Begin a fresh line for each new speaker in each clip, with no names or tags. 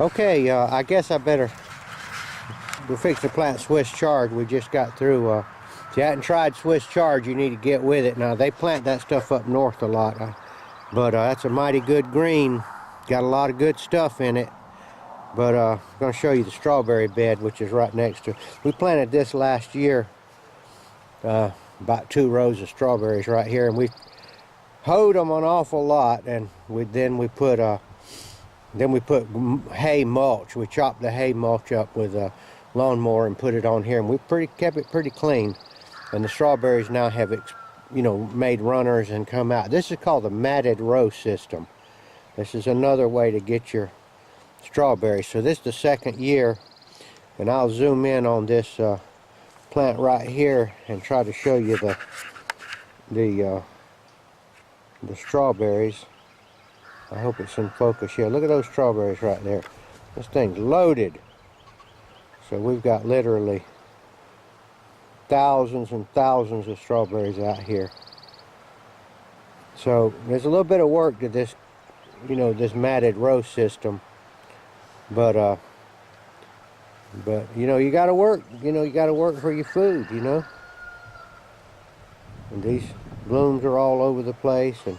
Okay, I guess I better, we're fixing to plant Swiss chard. We just got through, if you hadn't tried Swiss chard, you need to get with it. Now, they plant that stuff up north a lot, but that's a mighty good green. Got a lot of good stuff in it. But I'm going to show you the strawberry bed, which is right next to it. We planted this last year, about 2 rows of strawberries right here, and we hoed them an awful lot, and then we put hay mulch. We chopped the hay mulch up with a lawnmower and put it on here, and we kept it pretty clean. And the strawberries now have, made runners and come out. This is called the matted row system. This is another way to get your strawberries. So this is the second year, and I'll zoom in on this plant right here and try to show you the strawberries. I hope it's in focus here. Look at those strawberries right there. This thing's loaded. So we've got literally thousands and thousands of strawberries out here. So there's a little bit of work to this, this matted row system. But you gotta work, you gotta work for your food, And these blooms are all over the place, and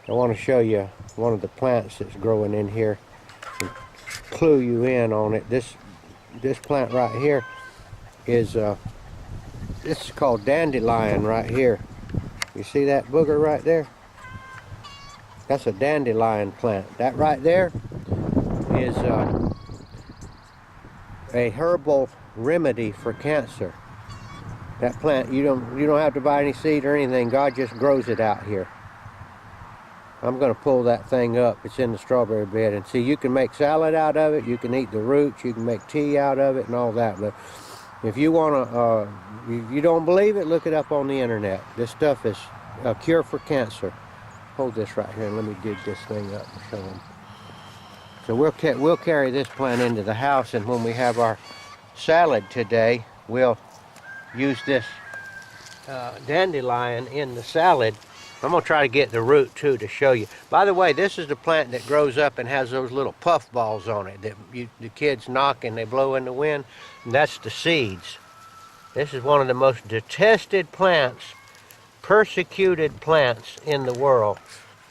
I want to show you one of the plants that's growing in here and clue you in on it. This plant right here is this is called Dandelion right here. You see that booger right there? That's a dandelion plant. That right there is a herbal remedy for cancer. That plant, you don't have to buy any seed or anything. God just grows it out here. I'm going to pull that thing up. It's in the strawberry bed, and see, you can make salad out of it. You can eat the roots. You can make tea out of it and all that. But if you want to, if you don't believe it, look it up on the internet. This stuff is a cure for cancer. Hold this right here and let me dig this thing up and show them. So we'll carry this plant into the house, and when we have our salad today, we'll use this dandelion in the salad. I'm going to try to get the root too to show you. By the way, this is the plant that grows up and has those little puff balls on it that the kids knock and they blow in the wind. And that's the seeds. This is one of the most detested plants, persecuted plants in the world,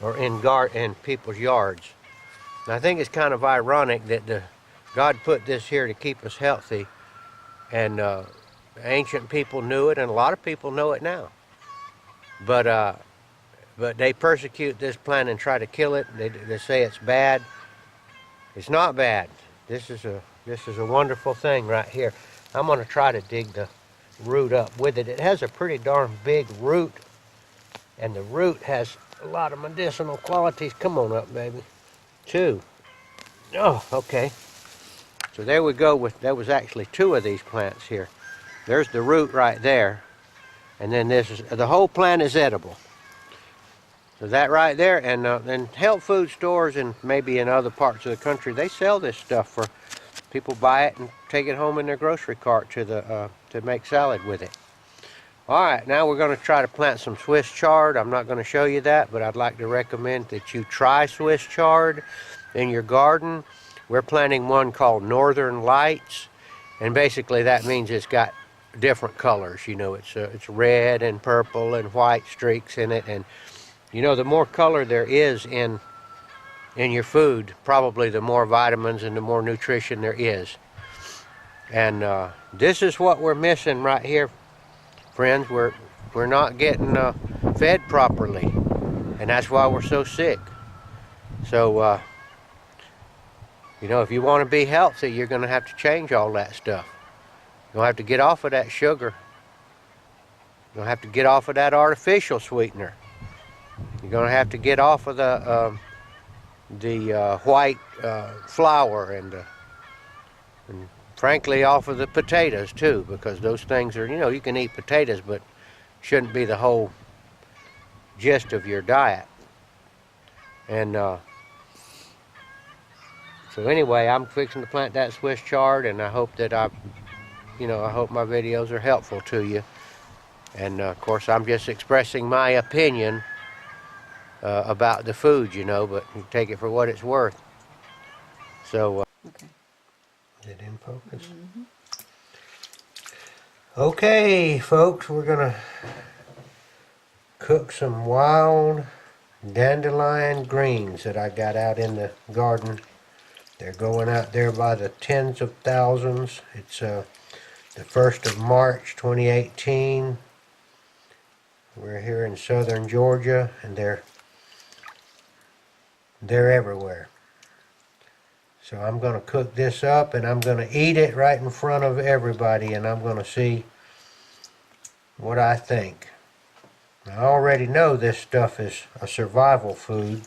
or in people's yards. And I think it's kind of ironic that God put this here to keep us healthy, and ancient people knew it, and a lot of people know it now. But they persecute this plant and try to kill it. They say it's bad. It's not bad. This is a wonderful thing right here. I'm going to try to dig the root up with it. It has a pretty darn big root, and the root has a lot of medicinal qualities. Come on up, baby. 2. Oh, okay. So there we go. There was actually 2 of these plants here. There's the root right there, and then the whole plant is edible. So that right there, and health food stores and maybe in other parts of the country, they sell this stuff for people. Buy it and take it home in their grocery cart to make salad with it. All right, now we're going to try to plant some Swiss chard. I'm not going to show you that, but I'd like to recommend that you try Swiss chard in your garden. We're planting one called Northern Lights, and basically that means it's got different colors. It's red and purple and white streaks in it, and the more color there is in your food, probably the more vitamins and the more nutrition there is. And this is what we're missing right here, friends. We're not getting fed properly, and that's why we're so sick. So if you want to be healthy, you're going to have to change all that stuff. You'll have to get off of that sugar. You'll have to get off of that artificial sweetener. You're going to have to get off of the white flour and frankly off of the potatoes too, because those things are, you can eat potatoes, but shouldn't be the whole gist of your diet. And so anyway, I'm fixing to plant that Swiss chard, and I hope that I hope my videos are helpful to you. And of course, I'm just expressing my opinion about the food, but you take it for what it's worth. So,
Okay.
is it in focus? Okay, folks, we're gonna cook some wild dandelion greens that I got out in the garden. They're going out there by the tens of thousands. It's the 1st of March 2018. We're here in southern Georgia, and they're everywhere. So I'm going to cook this up, and I'm going to eat it right in front of everybody, and I'm going to see what I think. I already know this stuff is a survival food.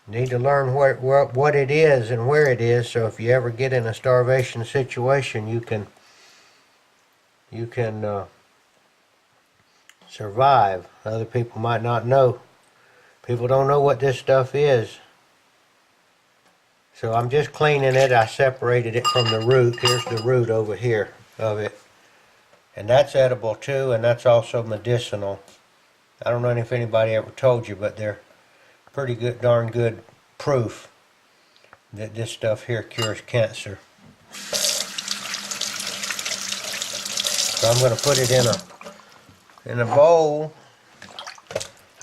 Need to learn what it is and where it is, so if you ever get in a starvation situation, you can survive. Other people might not know. People don't know what this stuff is. So I'm just cleaning it. I separated it from the root. Here's the root over here of it. And that's edible too, and that's also medicinal. I don't know if anybody ever told you, but they're pretty good, darn good proof that this stuff here cures cancer. So I'm going to put it in a bowl.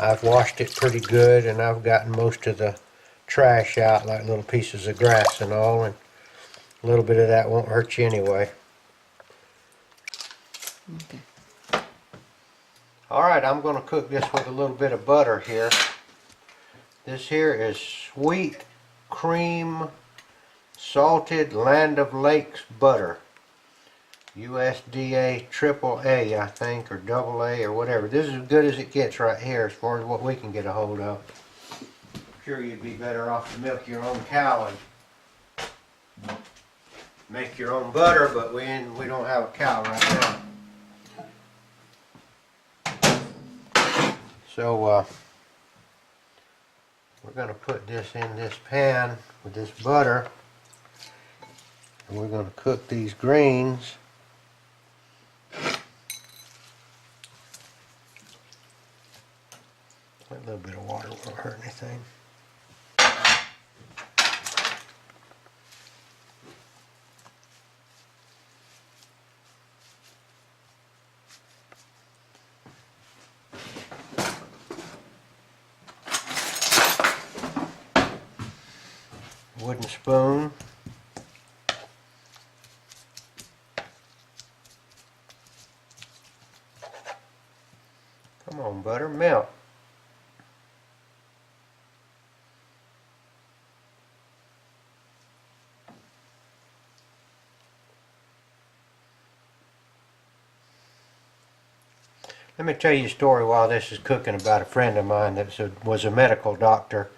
I've washed it pretty good, and I've gotten most of the trash out, like little pieces of grass and all, and a little bit of that won't hurt you anyway.
Okay.
Alright, I'm going to cook this with a little bit of butter here. This here is sweet cream salted Land of Lakes butter. USDA AAA, I think, or AA or whatever. This is as good as it gets right here as far as what we can get a hold of. Sure, you'd be better off to milk your own cow and make your own butter, but we don't have a cow right now. So we're going to put this in this pan with this butter, and we're going to cook these greens. A little bit of water won't hurt anything. Wooden spoon. Come on, butter, melt. Let me tell you a story while this is cooking about a friend of mine that was a medical doctor.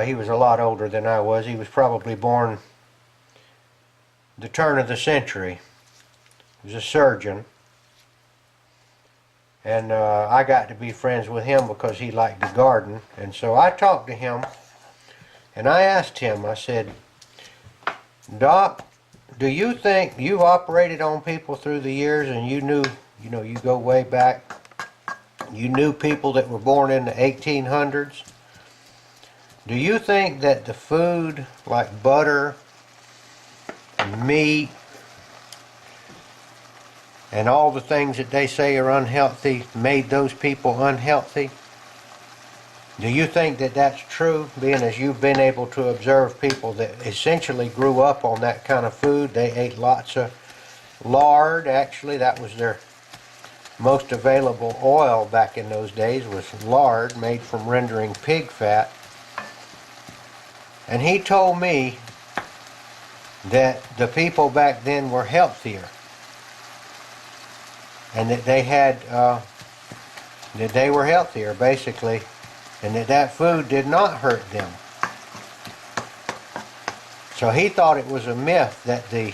He was a lot older than I was. He was probably born the turn of the century. He was a surgeon. And I got to be friends with him because he liked to garden. And so I talked to him, and I asked him, I said, Doc, do you think you've operated on people through the years, and you knew, you go way back, you knew people that were born in the 1800s? Do you think that the food like butter and meat and all the things that they say are unhealthy made those people unhealthy? Do you think that that's true, being as you've been able to observe people that essentially grew up on that kind of food? They ate lots of lard. Actually, that was their most available oil back in those days, was lard made from rendering pig fat. And he told me that the people back then were healthier, and that they had that they were healthier basically, and that food did not hurt them. So he thought it was a myth that the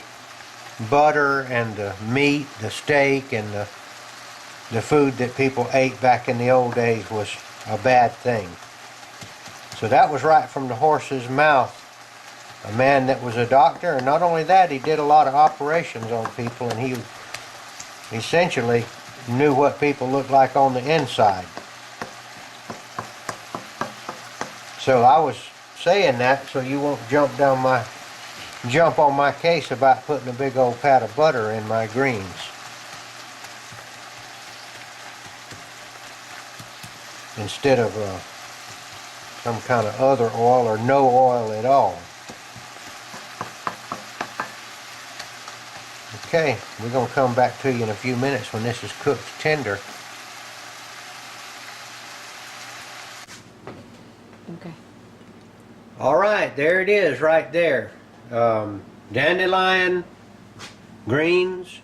butter and the meat, the steak, and the food that people ate back in the old days was a bad thing. So that was right from the horse's mouth. A man that was a doctor, and not only that, he did a lot of operations on people, and he essentially knew what people looked like on the inside. So I was saying that so you won't jump on my case about putting a big old pat of butter in my greens. Instead of some kind of other oil or no oil at all. Okay, we're going to come back to you in a few minutes when this is cooked tender.
Okay.
All right, there it is right there. Dandelion, greens,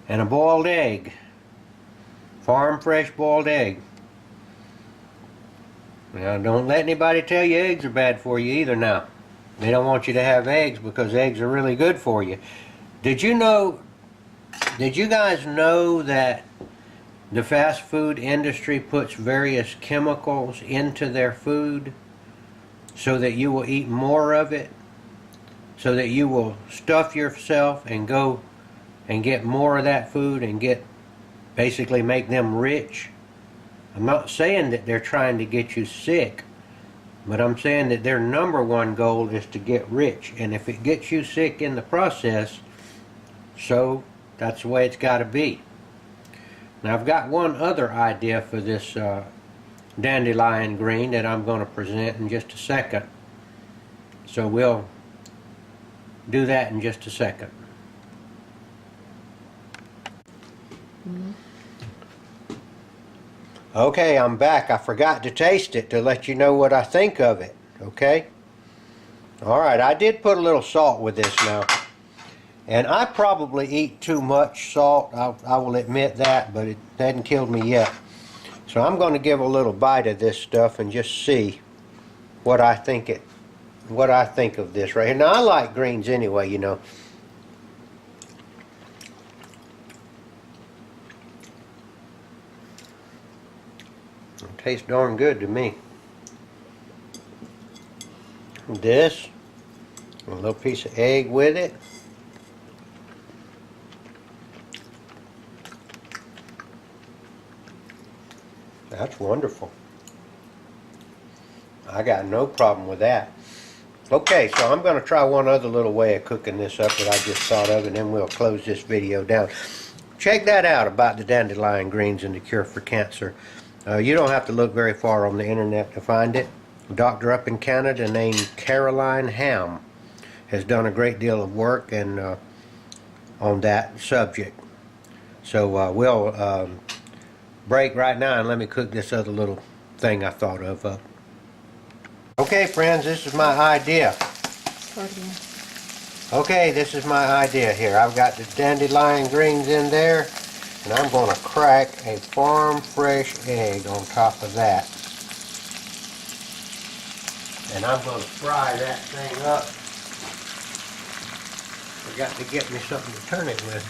and a boiled egg. Farm fresh boiled egg. Now, don't let anybody tell you eggs are bad for you either now. They don't want you to have eggs because eggs are really good for you. Did you guys know that the fast food industry puts various chemicals into their food so that you will eat more of it, so that you will stuff yourself and go and get more of that food and basically make them rich? I'm not saying that they're trying to get you sick, but I'm saying that their number one goal is to get rich. And if it gets you sick in the process, so that's the way it's got to be. Now I've got one other idea for this dandelion green that I'm going to present in just a second. So we'll do that in just a second. Okay, I'm back. I forgot to taste it to let you know what I think of it. Okay? Alright, I did put a little salt with this now. And I probably eat too much salt, I will admit that, but it hadn't killed me yet. So I'm going to give a little bite of this stuff and just see what I think of this right here. Now I like greens anyway, you know. It tastes darn good to me. This, a little piece of egg with it. That's wonderful. I got no problem with that. Okay, so I'm going to try one other little way of cooking this up that I just thought of, and then we'll close this video down. Check that out about the dandelion greens and the cure for cancer. You don't have to look very far on the internet to find it. A doctor up in Canada named Caroline Ham has done a great deal of work on that subject. So we'll break right now and let me cook this other little thing I thought of up. Okay friends, this is my idea. Okay, this is my idea here. I've got the dandelion greens in there, and I'm going to crack a farm fresh egg on top of that. And I'm going to fry that thing up. Forgot to get me something to turn it with.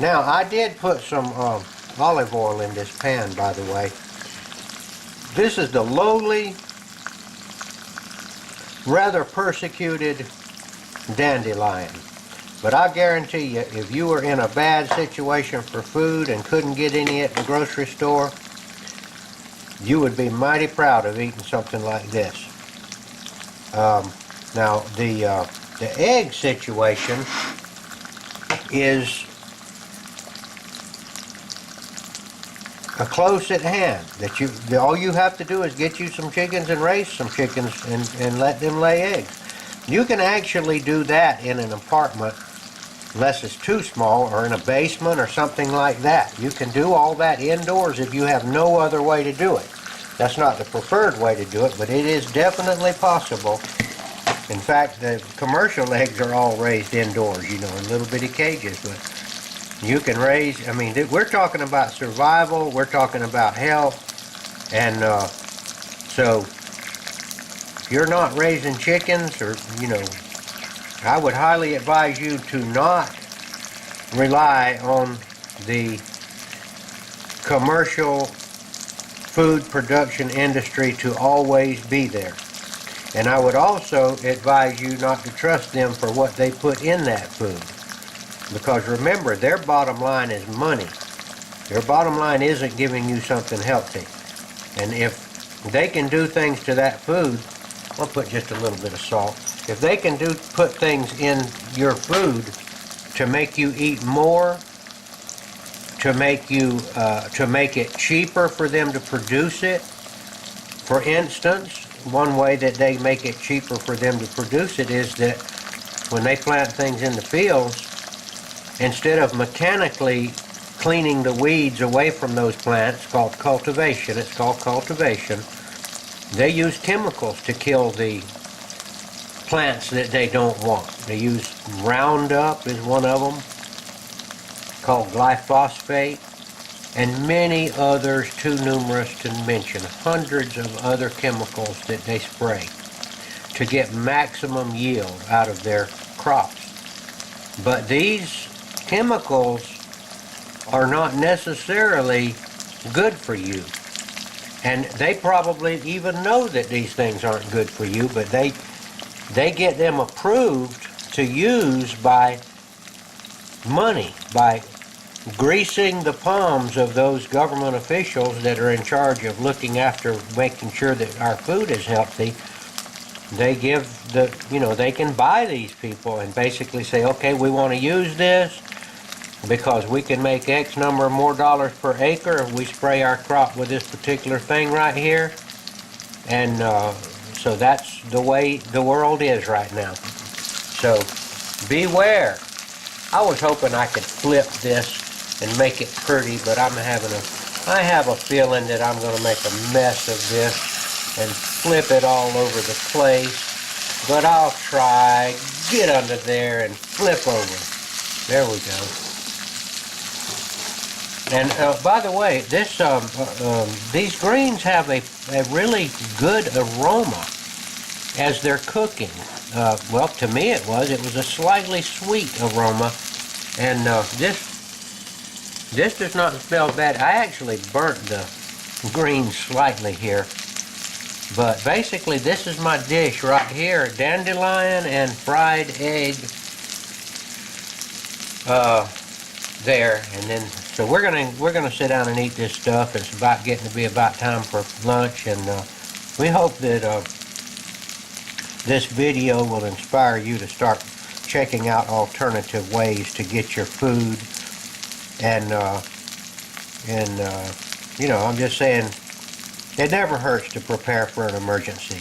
Now I did put some olive oil in this pan, by the way. This is the lowly, rather persecuted dandelion. But I guarantee you, if you were in a bad situation for food and couldn't get any at the grocery store, you would be mighty proud of eating something like this. Now the egg situation is close at hand. All you have to do is get you some chickens and raise some chickens and let them lay eggs. You can actually do that in an apartment, unless it's too small, or in a basement or something like that. You can do all that indoors if you have no other way to do it. That's not the preferred way to do it, but it is definitely possible. In fact, the commercial eggs are all raised indoors, you know, in little bitty cages, but you can raise, I mean, we're talking about survival, we're talking about health, and so if you're not raising chickens, or, you know, I would highly advise you to not rely on the commercial food production industry to always be there. And I would also advise you not to trust them for what they put in that food. Because remember, their bottom line is money. Their bottom line isn't giving you something healthy. And if they can do things to that food, I'll put just a little bit of salt. If they can put things in your food to make you eat more, to make it cheaper for them to produce it. For instance, one way that they make it cheaper for them to produce it is that when they plant things in the fields, instead of mechanically cleaning the weeds away from those plants, called cultivation, it's called cultivation, they use chemicals to kill the plants that they don't want. They use Roundup is one of them, called glyphosate, and many others too numerous to mention. Hundreds of other chemicals that they spray to get maximum yield out of their crops. But these chemicals are not necessarily good for you. And they probably even know that these things aren't good for you, but they get them approved to use by money, by greasing the palms of those government officials that are in charge of looking after making sure that our food is healthy. They give they can buy these people and basically say, okay, we want to use this because we can make X number of more dollars per acre if we spray our crop with this particular thing right here. And so that's the way the world is right now. So beware. I was hoping I could flip this and make it pretty, but I have a feeling that I'm going to make a mess of this and flip it all over the place. But I'll try. Get under there and flip over. There we go. And by the way, these greens have a really good aroma as they're cooking. Well, to me it was a slightly sweet aroma, and this does not smell bad. I actually burnt the greens slightly here, but basically this is my dish right here: dandelion and fried egg. There, and then so we're gonna sit down and eat this stuff. It's about getting to be about time for lunch, and we hope that this video will inspire you to start checking out alternative ways to get your food. And I'm just saying, it never hurts to prepare for an emergency.